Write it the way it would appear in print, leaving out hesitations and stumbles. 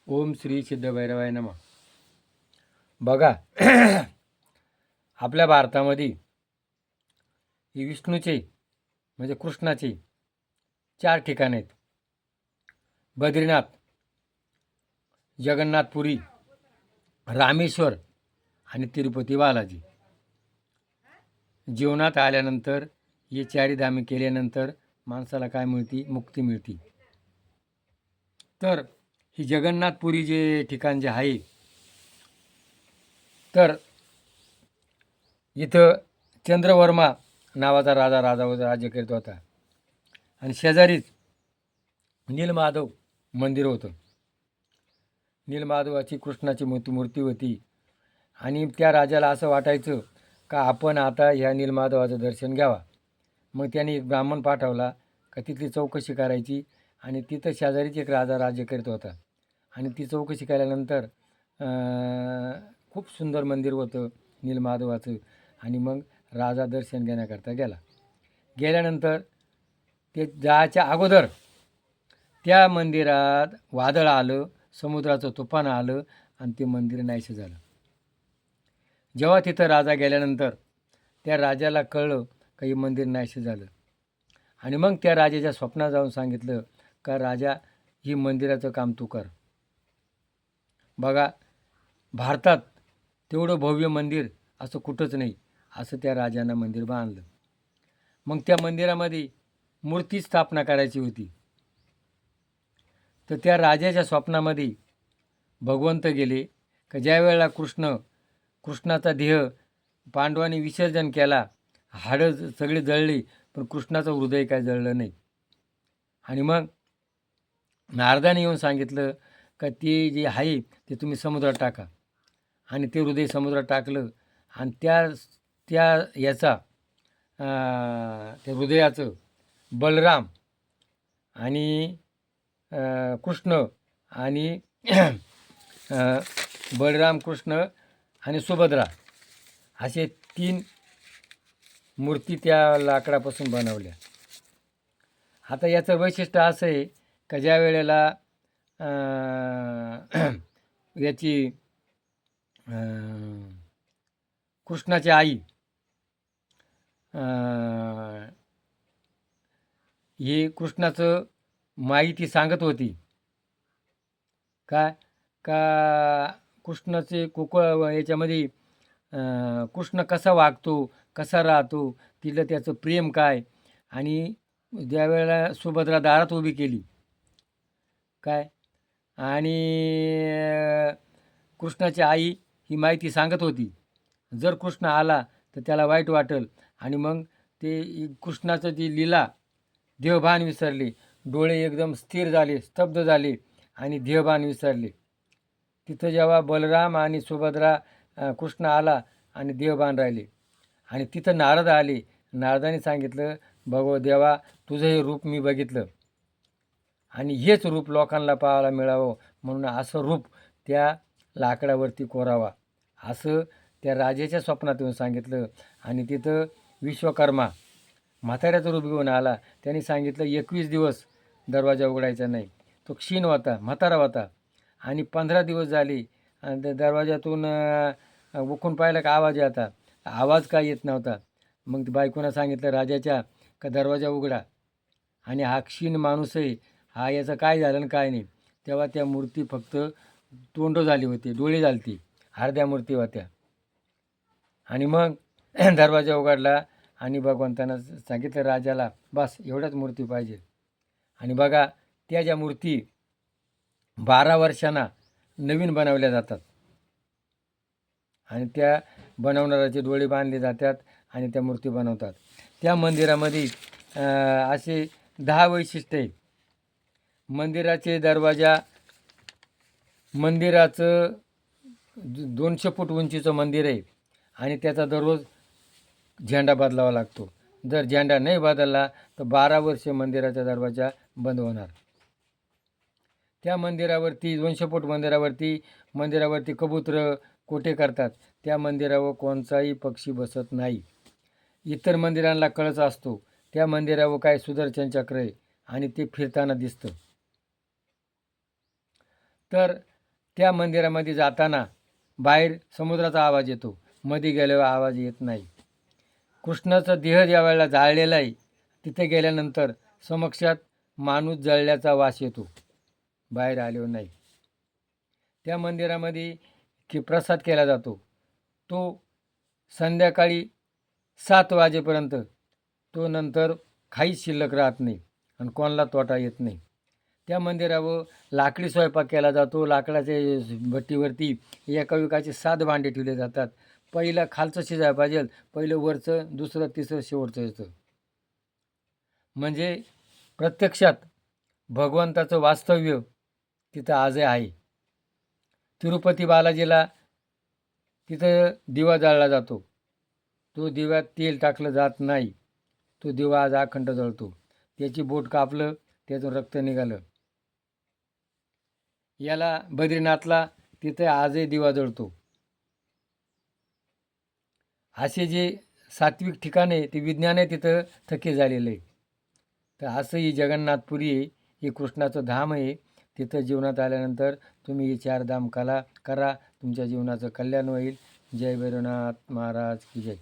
ओम श्री सिद्धभैरवाय नमः. बघा आपल्या भारतामध्ये ही विष्णूचे म्हणजे कृष्णाचे 4 ठिकाणे आहेत. बद्रीनाथ, जगन्नाथपुरी, रामेश्वर आणि तिरुपती बालाजी. जीवनात आल्यानंतर हे 4 धामे केल्यानंतर माणसाला काय मिळते? मुक्ती मिळते. तर ही जगन्नाथपुरी जे ठिकाण जे आहे, तर इथं चंद्रवर्मा नावाचा राजा राज्य करीत होता आणि शेजारीच नीलमाधव मंदिर होतं. नीलमाधवाची कृष्णाची मूर्ती होती आणि त्या राजाला असं वाटायचं का आपण आता ह्या नीलमाधवाचं दर्शन घ्यावा. मग त्याने एक ब्राह्मण पाठवला का तिथली चौकशी करायची आणि तिथं शेजारीच एक राजा राज्य करीत होता आणि ती चौकशी केल्यानंतर खूप सुंदर मंदिर होतं नीलमाधवाचं. आणि मग राजा दर्शन घेण्याकरता गेल्यानंतर ते जायच्या अगोदर त्या मंदिरात वादळ आलं, समुद्राचं तुफान आलं आणि ते मंदिर नाहीसं झालं. जेव्हा तिथं राजा गेल्यानंतर त्या राजाला कळलं का हे मंदिर नाहीसं झालं आणि मग त्या राजाच्या स्वप्नात जाऊन सांगितलं का राजा ही मंदिराचं काम तू कर. बघा भारतात तेवढं भव्य मंदिर असं कुठंच नाही. असं त्या राजानं मंदिर बांधलं. मग त्या मंदिरामध्ये मूर्ती स्थापना करायची होती. तर त्या राजाच्या स्वप्नामध्ये भगवंत गेले का ज्या वेळेला कृष्णाचा देह पांडवांनी विसर्जन केला, हाडं सगळी जळली पण कृष्णाचं हृदय काय जळलं नाही. आणि मग नारदाने येऊन सांगितलं का ते जे आहे ते तुम्ही समुद्रात टाका. आणि ते हृदय समुद्रात टाकलं आणि त्या याचा त्या हृदयाचं बलराम आणि कृष्ण आणि बलराम, कृष्ण आणि सुभद्रा असे 3 मूर्ती त्या लाकडापासून बनवल्या. आता याचं वैशिष्ट्य असं आहे का ज्या वेळेला याची कृष्णाची आई हे कृष्णाचं माहिती सांगत होती काय का कृष्णाचे याच्यामध्ये कृष्ण कसा वागतो, कसा राहतो, तिला त्याचं प्रेम काय. आणि ज्या वेळेला सुभद्रा दारात उभी केली काय आणि कृष्णाची आई ही माहिती सांगत होती जर कृष्ण आला तर त्याला वाईट वाटेल. आणि मग ते कृष्णाचं जी लीला देहभान विसरले, डोळे एकदम स्थिर झाले, स्तब्ध झाले आणि देहभान विसरले. तिथं जेव्हा बलराम आणि सुभद्रा कृष्ण आला आणि देहभान राहिले आणि तिथं नारद आले. नारदाने सांगितलं देवा तुझं हे रूप मी बघितलं आणि हेच रूप लोकांना पाहायला मिळावं म्हणून असं रूप त्या लाकडावरती कोरावा असं त्या राजाच्या स्वप्नात येऊन सांगितलं. आणि तिथं विश्वकर्मा म्हाताऱ्याचं रूप घेऊन आला. त्यांनी सांगितलं 21 दिवस दरवाजा उघडायचा नाही. तो क्षीण होता, म्हातारा होता आणि 15 दिवस झाले आणि त्या दरवाजातून उकून पाहिलं का आवाज येता, आवाज काय येत नव्हता. मग बायकोनं सांगितलं राजाच्या का दरवाजा उघडा आणि हा क्षीण माणूस आहे, हा याचं काय झालं आणि काय नाही. तेव्हा त्या मूर्ती फक्त तोंड झाली होती, डोळे झालती, अर्ध्या मूर्ती होत्या. आणि मग दरवाजा उघडला आणि भगवंतानं सांगितलं राजाला बस एवढ्याच मूर्ती पाहिजे. आणि बघा त्या ज्या मूर्ती 12 वर्षांना नवीन बनवल्या जातात आणि त्या बनवणाऱ्याचे डोळे बांधले जातात आणि त्या मूर्ती बनवतात. त्या मंदिरामध्ये असे 10 वैशिष्ट्य आहे. मंदिराचे दरवाजा, मंदिराचं 200 फूट उंचीचं मंदिर आहे आणि त्याचा दररोज झेंडा बदलावा लागतो. जर झेंडा नाही बदलला तर 12 वर्षे मंदिराचा दरवाजा बंद होणार. त्या मंदिरावरती 200 फूट मंदिरावरती कबूतर कोठे करतात. त्या मंदिरावर कोणताही पक्षी बसत नाही. इतर मंदिरांना कळस असतो, त्या मंदिरावर काय सुदर्शन चक्र आहे आणि ते फिरताना दिसतं. तर त्या मंदिरामध्ये जाताना बाहेर समुद्राचा आवाज येतो, मध्ये गेल्यावर आवाज येत नाही. कृष्णाचा देह ज्या वेळेला जाळलेला आहे तिथे गेल्यानंतर समक्षात माणूस जळल्याचा वास येतो, बाहेर आल्यावर नाही. त्या मंदिरामध्ये प्रसाद केला जातो, तो संध्याकाळी 7 वाजेपर्यंत, तो नंतर काहीच शिल्लक राहत नाही आणि कोणाला तोटा येत नाही. त्या मंदिरावर लाकडी स्वयंपाक केला जातो. लाकडाच्या भट्टीवरती एकाविकाचे 7 भांडे ठेवले जातात. पहिलं खालचं शिजायला पाहिजे, पहिलं वरचं, दुसरं, तिसरं, शेवटचं येतं. म्हणजे प्रत्यक्षात भगवंताचं वास्तव्य तिथं आजही आहे. तिरुपती बालाजीला तिथं दिवा जाळला जातो, तो दिव्यात तेल टाकलं जात नाही, तो दिवा आज अखंड जळतो. त्याची बोट कापलं, त्यातून रक्त निघालं. याला बद्रीनाथला तिथे आजही दिवा जळतो. असे जे सात्विक ठिकाणे ते विज्ञान आहे तिथं थक्के झालेलं आहे. तर असं ही जगन्नाथपुरी आहे, हे कृष्णाचं धाम आहे. तिथं जीवनात आल्यानंतर तुम्ही हे 4 धाम करा, तुमच्या जीवनाचं कल्याण होईल. जय भैरवनाथ महाराज की जय.